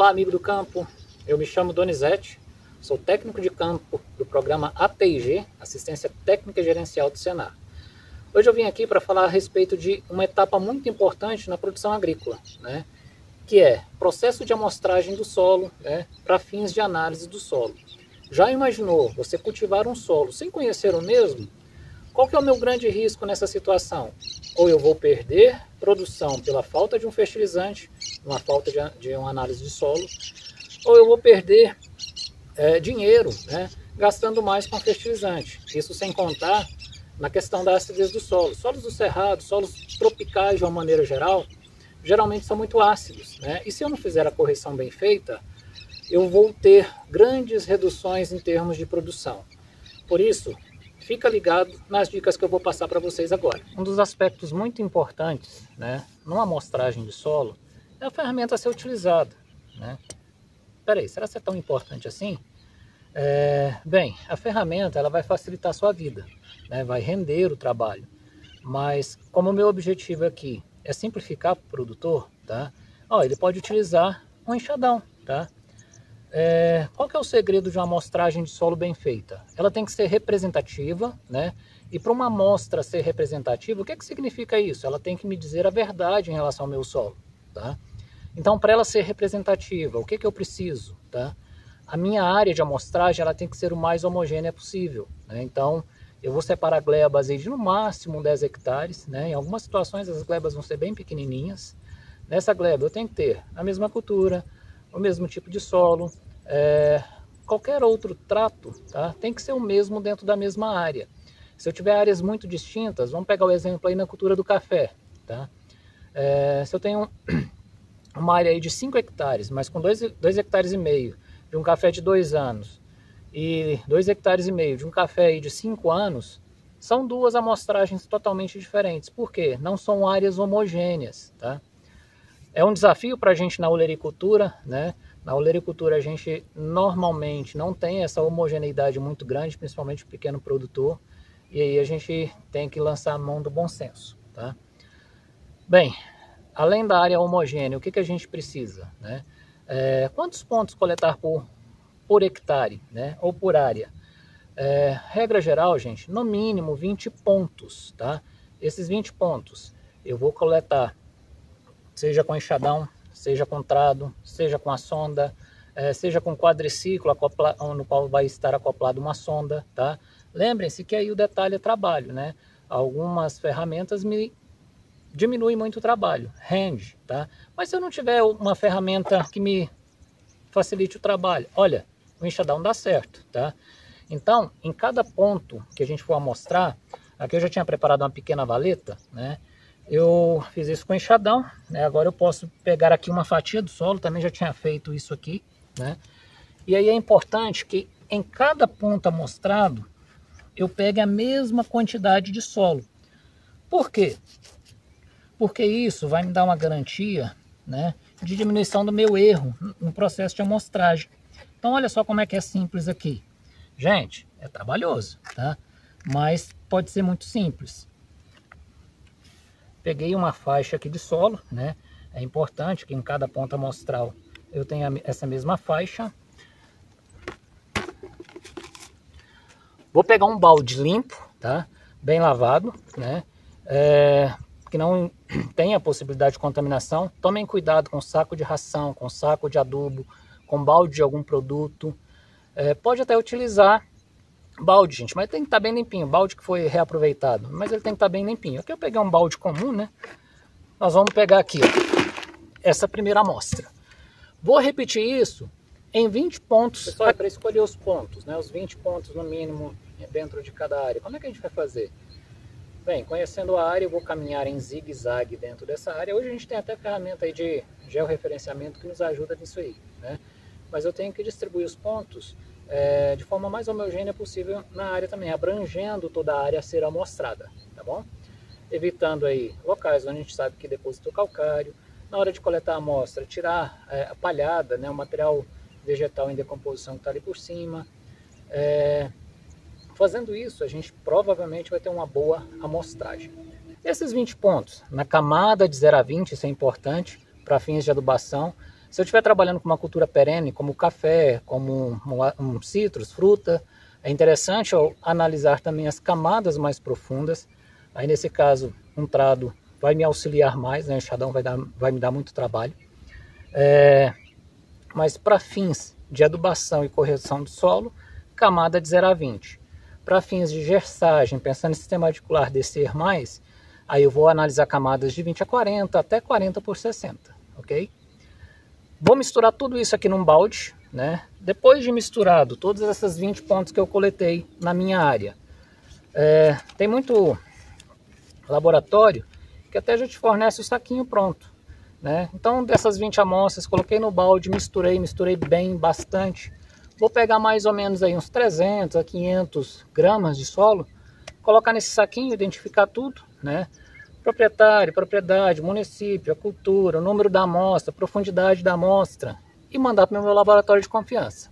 Olá, amigo do campo, eu me chamo Donizete, sou técnico de campo do programa ATIG, Assistência Técnica e Gerencial do Senar. Hoje eu vim aqui para falar a respeito de uma etapa muito importante na produção agrícola, né, que é o processo de amostragem do solo, né, para fins de análise do solo. Já imaginou você cultivar um solo sem conhecer o mesmo? Qual que é o meu grande risco nessa situação? Ou eu vou perder produção pela falta de um fertilizante, uma falta de uma análise de solo, ou eu vou perder dinheiro, né, gastando mais com fertilizante. Isso sem contar na questão da acidez do solo. Solos do cerrado, solos tropicais de uma maneira geral, geralmente são muito ácidos, né? E se eu não fizer a correção bem feita, eu vou ter grandes reduções em termos de produção. Por isso, fica ligado nas dicas que eu vou passar para vocês agora. Um dos aspectos muito importantes, né, numa amostragem de solo é a ferramenta a ser utilizada, né? Peraí, será que é tão importante assim? Bem, a ferramenta ela vai facilitar a sua vida, né, vai render o trabalho, mas como o meu objetivo aqui é simplificar para o produtor, tá? Ele pode utilizar um enxadão, tá? Qual que é o segredo de uma amostragem de solo bem feita? Ela tem que ser representativa, né? E para uma amostra ser representativa, o que significa isso? Ela tem que me dizer a verdade em relação ao meu solo, tá? Então, para ela ser representativa, o que eu preciso, tá? A minha área de amostragem ela tem que ser o mais homogênea possível, né? Então, eu vou separar glebas aí de no máximo 10 hectares, né? Em algumas situações as glebas vão ser bem pequenininhas. Nessa gleba eu tenho que ter a mesma cultura, o mesmo tipo de solo, qualquer outro trato, tá? Tem que ser o mesmo dentro da mesma área. Se eu tiver áreas muito distintas, vamos pegar o exemplo aí na cultura do café, tá? Se eu tenho uma área aí de 5 hectares, mas com 2 hectares e meio de um café de 2 anos e 2 hectares e meio de um café aí de 5 anos, são duas amostragens totalmente diferentes. Por quê? Não são áreas homogêneas, tá? É um desafio para a gente na olericultura, né? Na olericultura a gente normalmente não tem essa homogeneidade muito grande, principalmente o pequeno produtor, e aí a gente tem que lançar a mão do bom senso, tá? Bem, além da área homogênea, o que a gente precisa, né? Quantos pontos coletar por hectare, né? Ou por área? Regra geral, gente, no mínimo 20 pontos, tá? Esses 20 pontos eu vou coletar, seja com enxadão, seja com trado, seja com a sonda, seja com quadriciclo, no qual vai estar acoplado uma sonda, tá? Lembrem-se que aí o detalhe é trabalho, né? Algumas ferramentas me diminuem muito o trabalho, rende, tá? Mas se eu não tiver uma ferramenta que me facilite o trabalho, olha, o enxadão dá certo, tá? Então, em cada ponto que a gente for amostrar, aqui eu já tinha preparado uma pequena valeta, né? Eu fiz isso com enxadão, né? Agora eu posso pegar aqui uma fatia do solo, também já tinha feito isso aqui, né? E aí é importante que em cada ponto amostrado, eu pegue a mesma quantidade de solo. Por quê? Porque isso vai me dar uma garantia, né, de diminuição do meu erro no processo de amostragem. Então olha só como é que é simples aqui. Gente, é trabalhoso, tá? Mas pode ser muito simples. Peguei uma faixa aqui de solo, né? É importante que em cada ponto amostral eu tenha essa mesma faixa. Vou pegar um balde limpo, tá? Bem lavado, né? Que não tenha possibilidade de contaminação. Tomem cuidado com saco de ração, com saco de adubo, com balde de algum produto. Pode até utilizar balde, gente, mas tem que estar bem limpinho. Balde que foi reaproveitado, mas ele tem que estar bem limpinho. Aqui eu peguei um balde comum, né? Nós vamos pegar aqui, ó, essa primeira amostra. Vou repetir isso em 20 pontos. Pessoal, é para escolher os pontos, né? Os 20 pontos no mínimo dentro de cada área. Como é que a gente vai fazer? Bem, conhecendo a área, eu vou caminhar em zigue-zague dentro dessa área. Hoje a gente tem até ferramenta aí de georreferenciamento que nos ajuda nisso aí, né? Mas eu tenho que distribuir os pontos de forma mais homogênea possível na área também, abrangendo toda a área a ser amostrada, tá bom? Evitando aí locais onde a gente sabe que depositou calcário. Na hora de coletar a amostra, tirar a palhada, né, o material vegetal em decomposição que está ali por cima. Fazendo isso, a gente provavelmente vai ter uma boa amostragem. Esses 20 pontos, na camada de 0 a 20, isso é importante para fins de adubação. Se eu estiver trabalhando com uma cultura perene, como café, como um citros, fruta, é interessante eu analisar também as camadas mais profundas. Aí nesse caso, um trado vai me auxiliar mais, né? O enxadão vai me dar muito trabalho. Mas para fins de adubação e correção do solo, camada de 0 a 20. Para fins de gessagem, pensando em sistema articular descer mais, aí eu vou analisar camadas de 20 a 40, até 40 por 60, ok? Vou misturar tudo isso aqui num balde, né? Depois de misturado todas essas 20 pontos que eu coletei na minha área, tem muito laboratório que até já te fornece o saquinho pronto, né? Então dessas 20 amostras, coloquei no balde, misturei bem, bastante. Vou pegar mais ou menos aí uns 300 a 500 gramas de solo, colocar nesse saquinho, identificar tudo, né? Proprietário, propriedade, município, a cultura, o número da amostra, profundidade da amostra e mandar para o meu laboratório de confiança.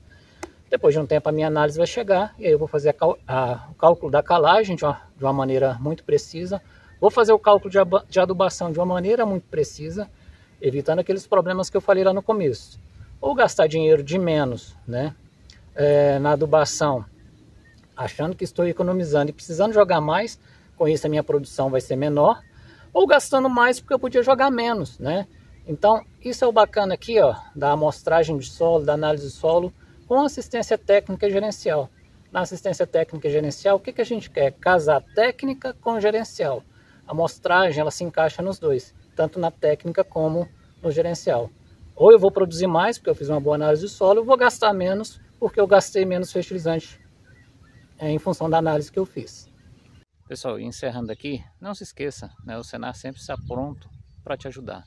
Depois de um tempo a minha análise vai chegar e aí eu vou fazer o cálculo da calagem de uma maneira muito precisa. Vou fazer o cálculo de adubação de uma maneira muito precisa, evitando aqueles problemas que eu falei lá no começo. Ou gastar dinheiro de menos, né, na adubação, achando que estou economizando e precisando jogar mais, com isso a minha produção vai ser menor, ou gastando mais porque eu podia jogar menos, né? Então, isso é o bacana aqui, ó, da amostragem de solo, da análise de solo, com assistência técnica gerencial. Na assistência técnica gerencial, o que a gente quer? Casar técnica com gerencial. A amostragem, ela se encaixa nos dois, tanto na técnica como no gerencial. Ou eu vou produzir mais, porque eu fiz uma boa análise de solo, ou vou gastar menos, porque eu gastei menos fertilizante em função da análise que eu fiz. Pessoal, encerrando aqui, não se esqueça, né, o Senar sempre está pronto para te ajudar.